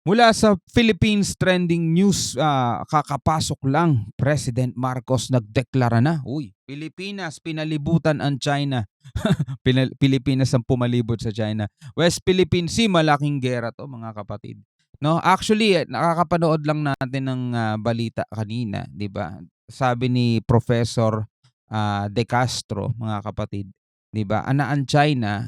Mula sa Philippines trending news, kakapasok lang, President Marcos nagdeklara na, uy, Pilipinas pinalibutan ang China. Pilipinas ang pumalibot sa China. West Philippine Sea, malaking gera 'to mga kapatid. No, actually, nakakapanood lang natin ng, balita kanina, 'di ba? Sabi ni Professor, De Castro mga kapatid, 'di ba, ang China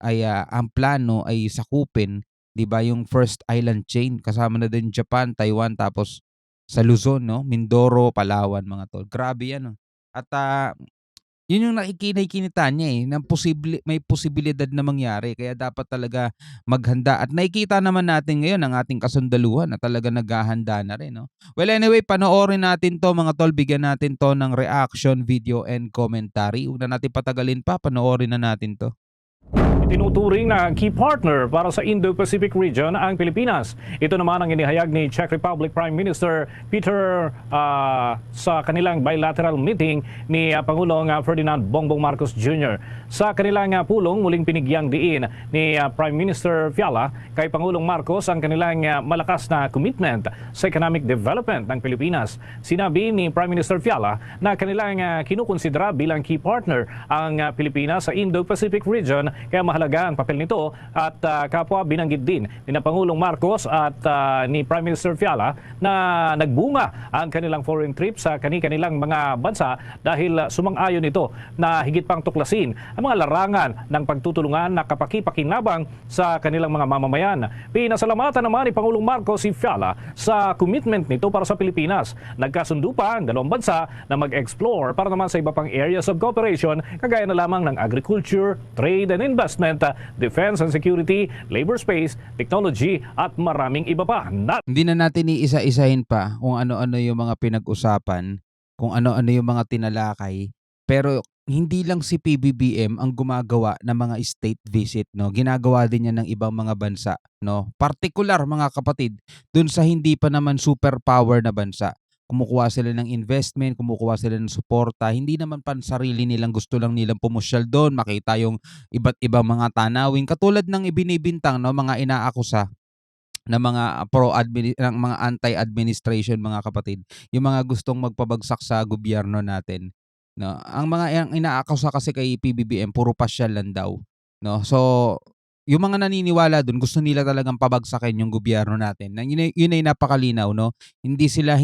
ay, ang plano ay sakupin, 'di ba, yung first island chain kasama na din Japan, Taiwan, tapos sa Luzon 'no, Mindoro, Palawan mga tol. Grabe 'yan 'no. At, yun yung nakikita niya, ng may posibilidad na mangyari kaya dapat talaga maghanda at nakikita naman natin ngayon ang ating kasundaluhan na talaga naghahanda na rin 'no. Well, anyway, panoorin natin 'to mga tol, bigyan natin 'to ng reaction video and commentary. Huwag na natin patagalin pa, panoorin na natin 'to. Itinuturing na key partner para sa Indo-Pacific region ang Pilipinas. Ito naman ang inihayag ni Czech Republic Prime Minister Peter sa kanilang bilateral meeting ni Pangulong Ferdinand Bongbong Marcos Jr. Sa kanilang pulong, muling pinigyang diin ni Prime Minister Fiala kay Pangulong Marcos ang kanilang malakas na commitment sa economic development ng Pilipinas. Sinabi ni Prime Minister Fiala na kanilang kinukonsidera bilang key partner ang Pilipinas sa Indo-Pacific region, kaya mahalaga ang papel nito at kapwa binanggit din ni Pangulong Marcos at ni Prime Minister Fiala na nagbunga ang kanilang foreign trip sa kanilang mga bansa dahil sumang-ayon ito na higit pang tuklasin ang mga larangan ng pagtutulungan na kapakipakinabang sa kanilang mga mamamayan. Pinasalamatan naman ni Pangulong Marcos si Fiala sa commitment nito para sa Pilipinas. Nagkasundo pa ang dalawang bansa na mag-explore para naman sa iba pang areas of cooperation kagaya na lamang ng agriculture, trade and investment, defense and security, labor space, technology at maraming iba pa. Hindi na natin iisa-isahin pa kung ano-ano yung mga pinag-usapan, kung ano-ano yung mga tinalakay. Pero hindi lang si PBBM ang gumagawa ng mga state visit 'no, ginagawa din 'yan ng ibang mga bansa 'no. Partikular mga kapatid, dun sa hindi pa naman superpower na bansa. Kumukuha sila ng investment, kumukuha sila ng suporta, hindi naman pansarili nilang gusto lang nilang pumusyal dun, makita yung iba't ibang mga tanawin. Katulad ng ibinibintang 'no, mga inaakusa na mga ng mga anti-administration mga kapatid, yung mga gustong magpabagsak sa gobyerno natin, 'no. Ang inaakusa kasi kay PBBM puro pasyal lang daw, 'no. So, yung mga naniniwala dun gusto nila talagang pabagsakin yung gobyerno natin, na yun ay napakalinaw 'no. Hindi sila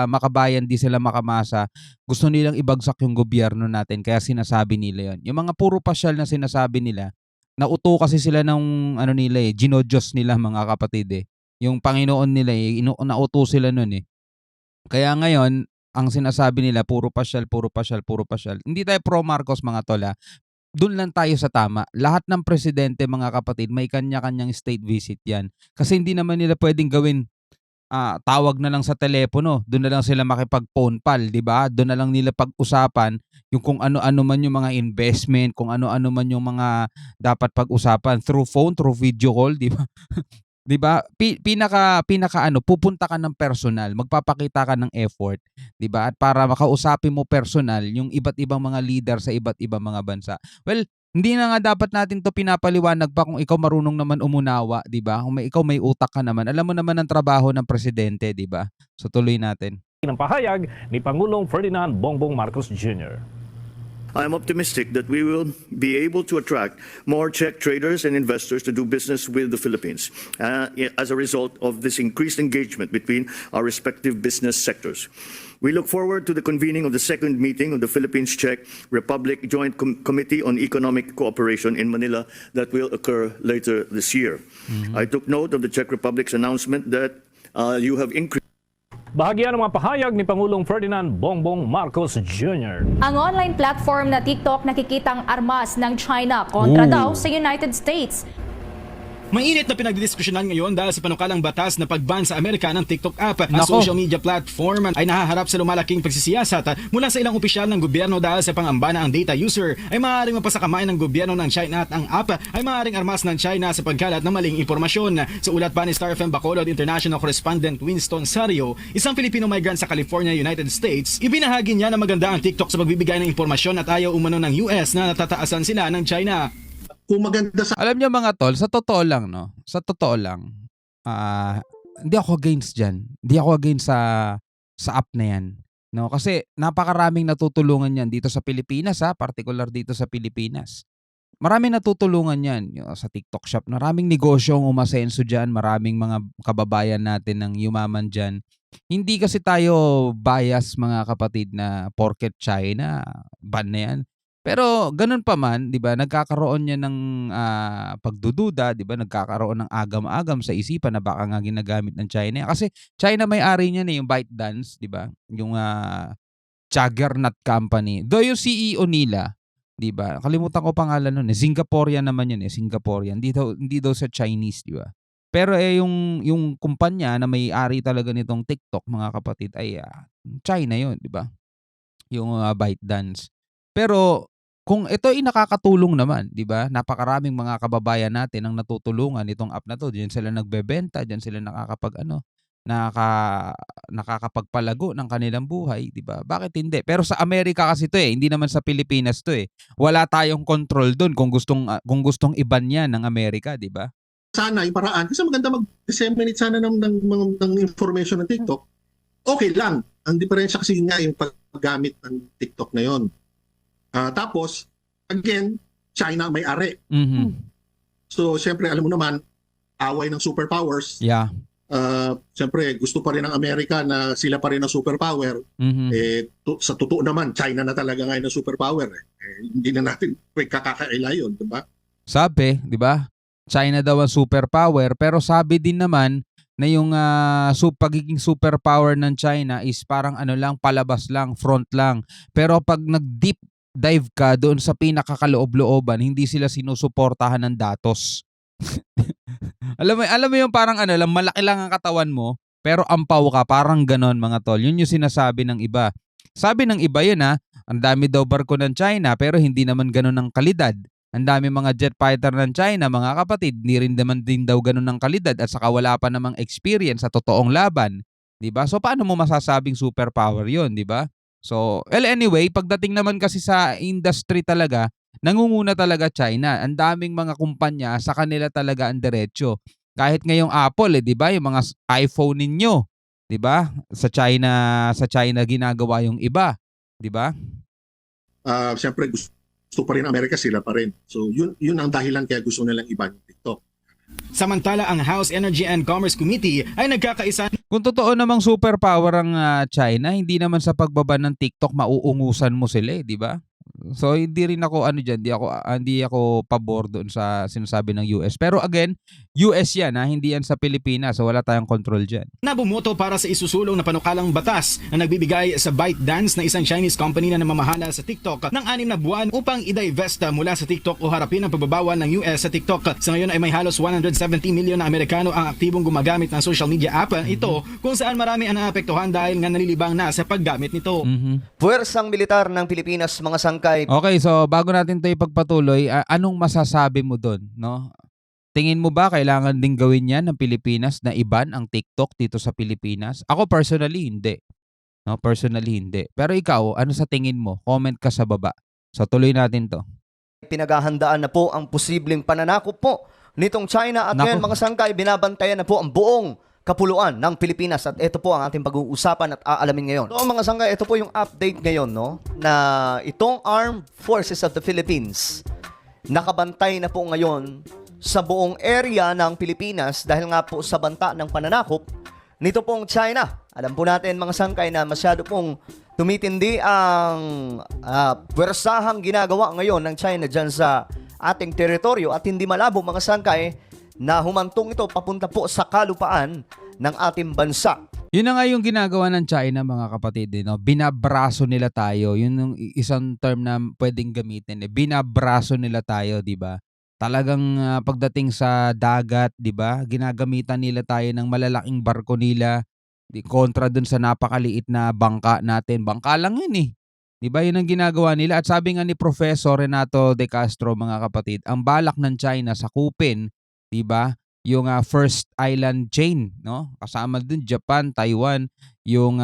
makabayan, hindi sila makamasa, gusto nilang ibagsak yung gobyerno natin kaya sinasabi nila yun. Yung mga puro pasyal na sinasabi nila, nauto kasi sila ng ano nila, Diyos nila mga kapatid, eh. Yung Panginoon nila, nauto sila nun, eh. Kaya ngayon, ang sinasabi nila puro pasyal, puro pasyal, puro pasyal. Hindi tayo pro Marcos mga tol, dun lang tayo sa tama. Lahat ng presidente mga kapatid may kanya-kanyang state visit 'yan. Kasi hindi naman nila puwedeng gawin, tawag na lang sa telepono, dun na lang sila makipag-phone pal, 'di ba? Dun na lang nila pag-usapan yung kung ano-ano man yung mga investment, kung ano-ano man yung mga dapat pag-usapan through phone, through video call, 'di ba? 'Di ba? Pinaka ano, pupunta ka ng personal, magpapakita ka ng effort, 'di ba? At para makausapin mo personal yung iba't ibang mga leader sa iba't ibang mga bansa. Well, hindi na nga dapat natin 'to pinapaliwanag pa kung ikaw marunong naman umunawa, 'di ba? Kung ikaw may utak ka naman, alam mo naman ang trabaho ng presidente, 'di ba? So tuloy natin. Ng pahayag ni Pangulong Ferdinand Bongbong Marcos Jr. I am optimistic that we will be able to attract more Czech traders and investors to do business with the Philippines as a result of this increased engagement between our respective business sectors. We look forward to the convening of the second meeting of the Philippines-Czech Republic Joint Committee on Economic Cooperation in Manila that will occur later this year. I took note of the Czech Republic's announcement that you have increased. Bahagyan ng mga pahayag ni Pangulong Ferdinand Bongbong Marcos Jr. Ang online platform na TikTok nakikitang armas ng China kontra daw sa United States. Mainit na pinagdidiskusyonan ngayon dahil sa panukalang batas na pagban sa Amerika ng TikTok app. Ang Nako. social media platform ay nahaharap sa lumalaking pagsisiyasat mula sa ilang opisyal ng gobyerno dahil sa pangamba na ang data user ay maaaring mapasakamay ng gobyerno ng China at ang app ay maaaring armas ng China sa pagkalat ng maling impormasyon. Sa ulat pa ni Star FM Bacolod International Correspondent Winston Sario, isang Filipino migrant sa California, United States, ibinahagi niya na maganda ang TikTok sa pagbibigay ng impormasyon at ayaw umano ng US na natataasan sila ng China. Kung maganda sa Alam niyo mga tol, sa totoo lang 'no, sa totoo lang, ah, hindi ako against diyan. Hindi ako against sa app na 'yan, 'no? Kasi napakaraming natutulungan niyan dito sa Pilipinas, partikular dito sa Pilipinas. Maraming natutulungan 'yan, sa TikTok Shop. Maraming negosyong umasenso diyan, maraming mga kababayan natin ang yumaman diyan. Hindi kasi tayo bias mga kapatid na porket China, ban na 'yan. Pero gano'n pa man, 'di ba, nagkakaroon 'yan ng, pagdududa, 'di ba, nagkakaroon ng agam-agam sa isipan na baka nga ginagamit ng China. Kasi China may-ari niyan, yung ByteDance, 'di ba, yung, Juggernaut company. Though yung CEO nila, 'di ba, kalimutan ko pangalan nun, Singaporean naman yun, Singaporean. Hindi daw sa Chinese, 'di ba? Pero, yung kumpanya na may-ari talaga nitong TikTok mga kapatid ay, China yun, 'di ba? Yung, ByteDance. Pero kung ito ay nakakatulong naman, 'di ba? Napakaraming mga kababayan natin ang natutulungan nitong app na 'to. Diyan sila nagbebenta, diyan sila nakakapag-ano, nakakapagpalago ng kanilang buhay, 'di ba? Bakit hindi? Pero sa Amerika kasi 'to, hindi naman sa Pilipinas 'to, eh. Wala tayong control dun kung gustong i-ban 'yan ng Amerika, 'di ba? Sana yung paraan kasi maganda mag-disseminate sana ng information ng TikTok. Okay lang. Ang diferensya kasi yun nga yung paggamit ng TikTok na yon. Tapos again, China ang may-ari. Mhm. So siyempre alam mo naman, away ng superpowers. Yeah. Siyempre gusto pa rin ng Amerika na sila pa rin ang superpower. Mhm. Sa totoo naman, China na talaga ngayon ang superpower. Hindi na natin kakakaila yun, di ba? Sabi, 'di ba? China daw ang superpower, pero sabi din naman na yung, pagiging superpower ng China is parang ano lang, palabas lang, front lang. Pero 'pag nag-deep dive ka doon sa pinakakaloob-looban, hindi sila sinusuportahan ng datos. Alam mo yung parang ano lang, malaki lang ang katawan mo, pero ampaw ka, parang gano'n mga tol. Yun yung sinasabi ng iba. Sabi ng iba yun, ang dami daw barko ng China pero hindi naman gano'n ang kalidad. Ang dami mga jet fighter ng China, mga kapatid, hindi rin naman din daw gano'n ang kalidad at saka wala pa namang experience sa totoong laban, 'di ba? So paano mo masasabing superpower 'yun, 'di ba? So, well anyway, pagdating naman kasi sa industry talaga, nangunguna talaga China. Ang daming mga kumpanya sa kanila talaga ang diretso. Kahit ngayong Apple, 'di ba, yung mga iPhone ninyo, 'di ba? Sa China ginagawa yung iba, 'di ba? Siyempre gusto pa rin ng Amerika, sila pa rin. So yun ang dahilan kaya gusto nilang i-ban yung TikTok. Samantala, ang House Energy and Commerce Committee ay nagkakaisa Kung totoo namang superpower ang, China, hindi naman sa pagbaban ng TikTok mauungusan mo sila, 'di ba? So hindi rin ako ano diyan, hindi ako pabor doon sa sinasabi ng US. Pero again, US 'yan, hindi 'yan sa Pilipinas, so wala tayong control diyan. na bumoto para sa isusulong na panukalang batas na nagbibigay sa ByteDance na isang Chinese company na namamahala sa TikTok ng 6 na buwan upang i-divest mula sa TikTok o harapin ang pagbabawal ng US sa TikTok. Sa ngayon ay may halos 170 milyon na Amerikano ang aktibong gumagamit ng social media app ito kung saan marami ang naapektuhan dahil nga nalilibang na sa paggamit nito. Puwersang militar ng Pilipinas, mga sangkay. Okay, so bago natin 'to ipagpatuloy, anong masasabi mo do'n, 'no? Tingin mo ba kailangan ding gawin 'yan ng Pilipinas na i-ban ang TikTok dito sa Pilipinas? Ako personally hindi, 'no, personally hindi. Pero ikaw, ano sa tingin mo? Comment ka sa baba. So tuloy natin 'to. Pinaghahandaan na po ang posibleng pananakop po nitong China at Naku. ngayon, mga sangkay, binabantayan na po ang buong kapuluan ng Pilipinas at ito po ang ating pag-uusapan at aalamin ngayon. So mga sangkay, ito po yung update ngayon, no, na itong Armed Forces of the Philippines nakabantay na po ngayon sa buong area ng Pilipinas dahil nga po sa banta ng pananakop nito pong China. Alam po natin, mga sangkay, na masyado pong tumitindi ang pwersahang ginagawa ngayon ng China dyan sa ating teritoryo at hindi malabo, mga sangkay, na humantong ito papunta po sa kalupaan ng ating bansa. Yun na nga yung ginagawa ng China, mga kapatid, no? Binabraso nila tayo. Yun yung isang term na pwedeng gamitin. Binabraso nila tayo, di ba? Talagang pagdating sa dagat, di ba? Ginagamitan nila tayo ng malalaking barko nila kontra dun sa napakaliit na bangka natin. Bangka lang yun eh. Di ba? Yun ang ginagawa nila. At sabi nga ni Professor Renato De Castro, mga kapatid, ang balak ng China sakupin, di ba, yung first island chain, no? Kasama dun Japan, Taiwan, yung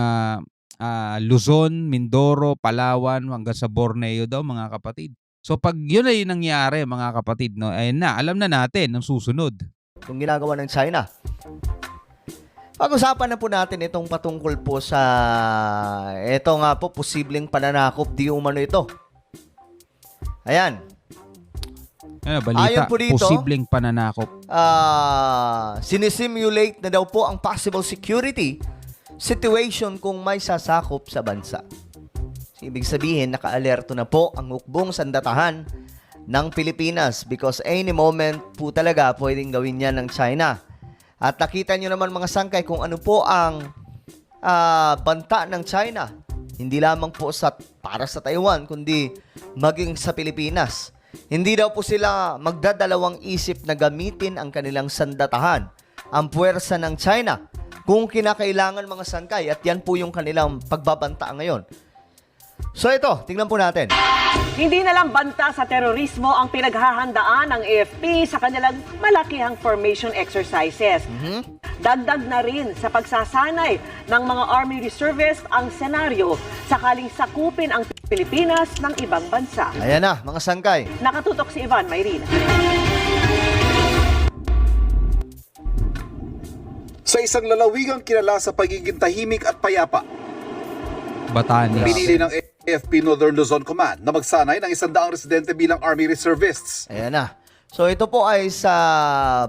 Luzon, Mindoro, Palawan, hanggang sa Borneo daw, mga kapatid. So pag yun ay nangyari, mga kapatid, no, ayun na, alam na natin ang susunod. itong ginagawa ng China. Pag-usapan na po natin itong patungkol po sa ito nga po, posibleng pananakop di umano ito. Ayan. Ano, balita, Ayon po dito, posibleng pananakop. Sinisimulate na daw po ang possible security situation kung may sasakop sa bansa. So, ibig sabihin, naka-alerto na po ang hukbong sandatahan ng Pilipinas because any moment po talaga pwedeng gawin yan ng China. At nakita nyo naman mga sangkay kung ano po ang banta ng China. Hindi lamang po para sa Taiwan, kundi maging sa Pilipinas. Hindi daw po sila magdadalawang isip na gamitin ang kanilang sandatahan, ang puwersa ng China, kung kinakailangan mga sangkay. At yan po yung kanilang pagbabanta ngayon. So ito, tingnan po natin. Hindi na lang banta sa terorismo ang pinaghahandaan ng AFP sa kanilang malakihang formation exercises. Dagdag na rin sa pagsasanay ng mga Army Reservists ang senaryo sakaling sakupin ang Pilipinas ng ibang bansa. Ayan na, mga sangkay. Nakatutok si Ivan Mayrina. Sa isang lalawigang kilala sa pagiging tahimik at payapa, Batanes. pinili ng AFP Northern Luzon Command na magsanay ng 100 residente bilang Army Reservists. Ayan na. So ito po ay sa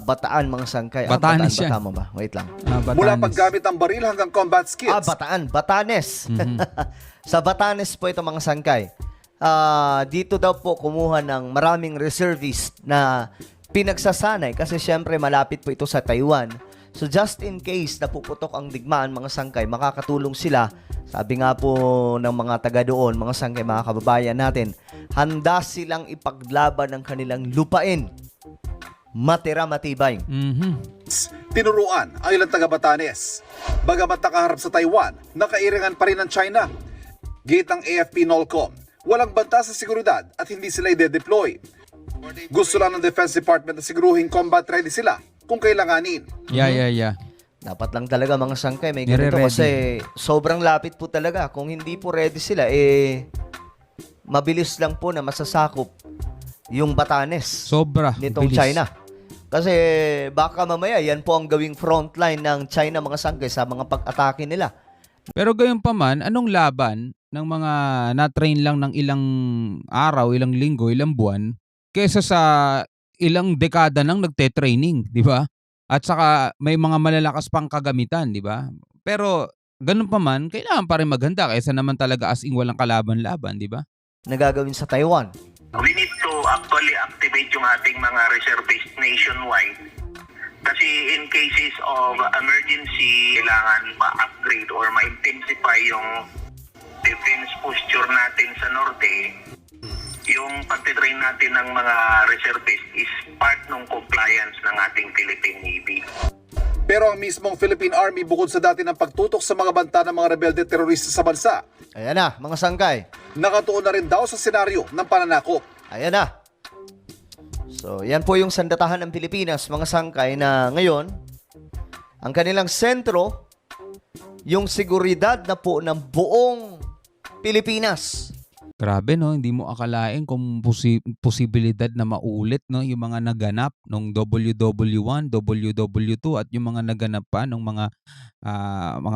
Bataan, mga sangkay. Batanes Bataan, yan. Tama ba? Wait lang. Batanes. Mula paggamit ng baril hanggang combat skills. Bataan. Batanes. Sa Batanes po ito, mga sangkay. Dito daw po kumuha ng maraming reservist na pinagsasanay kasi syempre malapit po ito sa Taiwan. So just in case napuputok ang digmaan, mga sangkay, makakatulong sila. Sabi nga po ng mga taga doon, mga sangkay, mga kababayan natin, handa silang ipaglaban ng kanilang lupain. Matira matibay. Tinuruan ang ilang taga Batanes. Bagamat nakaharap sa Taiwan, nakairingan pa rin ng China. Gate ng AFP NOLCOM, walang banta sa seguridad at hindi sila i-deploy. Gusto lang ng Defense Department na siguruhin combat ready sila kung kailanganin. Yeah. Dapat lang talaga, mga sangkay, may ganito Nire-ready. kasi sobrang lapit po talaga. Kung hindi po ready sila, mabilis lang po na masasakop yung Batanes Sobra. nitong bilis. China. Kasi baka mamaya yan po ang gawing frontline ng China, mga sangkay, sa mga pag-atake nila. Pero gayon pa man, anong laban ng mga na-train lang ng ilang araw, ilang linggo, ilang buwan, kesa sa ilang dekada nang nagte-training, di ba? At saka may mga malalakas pang kagamitan, di ba? Pero ganun pa man, kailangan pa rin maghanda kaysa naman talaga as in walang kalaban-laban, di ba? Nagagawin sa Taiwan. We need to actually activate yung ating mga reservist nationwide. Kasi in cases of emergency, kailangan ma-upgrade or ma-intensify yung defense posture natin sa norte. Yung pagtitrain natin ng mga reservist is part ng compliance ng ating Philippine Navy. Pero ang mismong Philippine Army, bukod sa dati ng pagtutok sa mga banta ng mga rebelde terorista sa bansa, Ayan na, mga sangkay. nakatuon na rin daw sa senaryo ng pananakop. Ayan na. So, yan po yung sandatahan ng Pilipinas, mga sangkay, na ngayon, ang kanilang sentro, yung seguridad na po ng buong Pilipinas. Grabe, no? Hindi mo akalain kung posibilidad na maulit, no? Yung mga naganap nung WW1, WW2 at yung mga naganap pa nung mga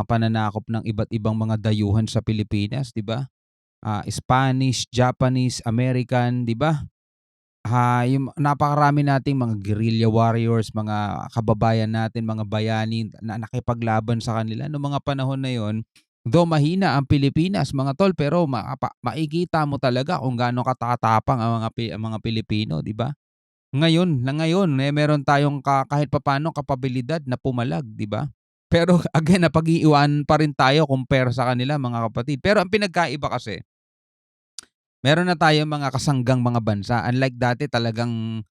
pananakop ng iba't ibang mga dayuhan sa Pilipinas, di ba? Spanish, Japanese, American, di ba? Yung napakarami nating mga guerrilla warriors, mga kababayan natin, mga bayani na nakipaglaban sa kanila noong mga panahon na yon. Though mahina ang Pilipinas, mga tol, pero makikita mo talaga kung gaano katatapang ang mga Pilipino, di ba? Ngayon, meron tayong kahit papaano kapabilidad na pumalag, di ba? Pero again, napag-iiwan pa rin tayo compare sa kanila, mga kapatid. Pero ang pinagkaiba kasi, meron na tayong mga kasanggang mga bansa. Unlike dati, talagang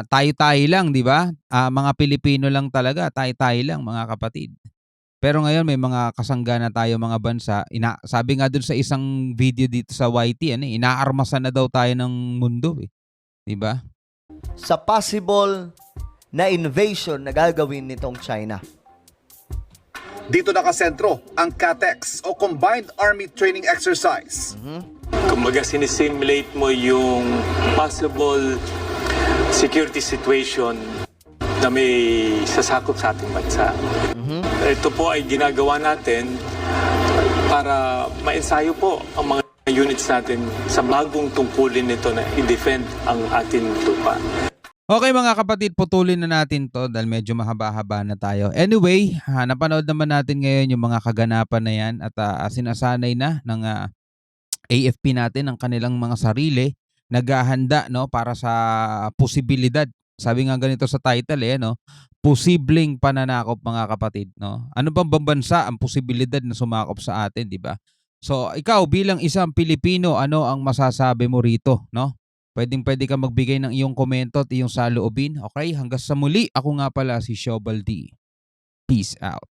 tayo-tayo lang, di ba? Mga Pilipino lang talaga, tayo-tayo lang, mga kapatid. Pero ngayon may mga kasangga na tayo, mga bansa. Sabi nga dun sa isang video dito sa YT, inaarmasan na daw tayo ng mundo, eh. 'Di ba? Sa possible na invasion na gagawin nitong China. Dito nakasentro ang CATEX o Combined Army Training Exercise. Kumbaga sinisimulate mo yung possible security situation na may sasakop sa ating bansa. Ito po ay ginagawa natin para maensayo po ang mga units natin sa bagong tungkulin nito na i-defend ang ating lupa. Okay mga kapatid, putulin na natin to dahil medyo mahaba-haba na tayo. Anyway, napanood naman natin ngayon yung mga kaganapan na yan at sinasanay na ng AFP natin ang kanilang mga sarili, naghahanda no para sa posibilidad. Sabi nga ganito sa title no, posibleng pananakop mga kapatid no. Ano bang bansa ang posibilidad na sumakop sa atin, di ba? So ikaw bilang isang Pilipino, ano ang masasabi mo rito no? Pwede ka magbigay ng iyong komento at iyong saloobin. Okay, hanggang sa muli, ako nga pala si Shobal D. Peace out.